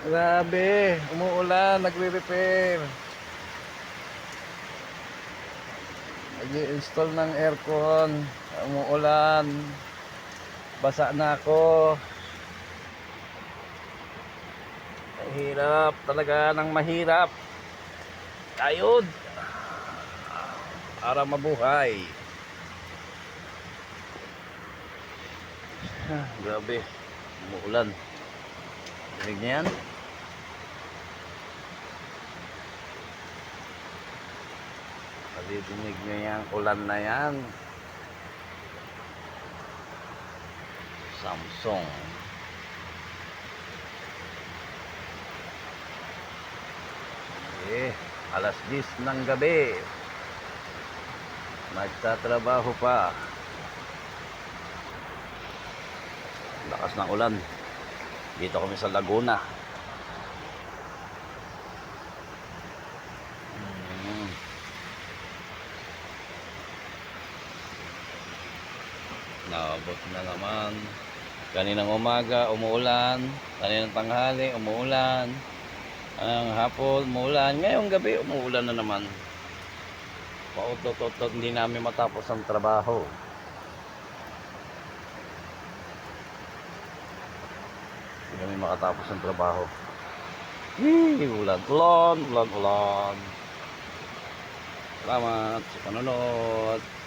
Grabe, umuulan, nagre-repair. Nag-i-install ng aircon. Umuulan. Basa na ako. Mahirap, talaga nang mahirap. Kayod. Para mabuhay. Grabe, umuulan. Dinig niya yan? Dinig niyo yung ulan na yan. Samsung. Alas 10 ng gabi. Nagtatrabaho pa. Lakas ng ulan. Dito kami sa Laguna. Naabot na naman. Kaninang umaga umuulan, kaninang tanghali umuulan, ang hapon umuulan, ngayong gabi umuulan na naman. Pautot-utot, hindi namin matapos ang trabaho. Hindi kami makatapos ang trabaho. Ulan, ulan, ulan, ulan. Salamat sa panonood.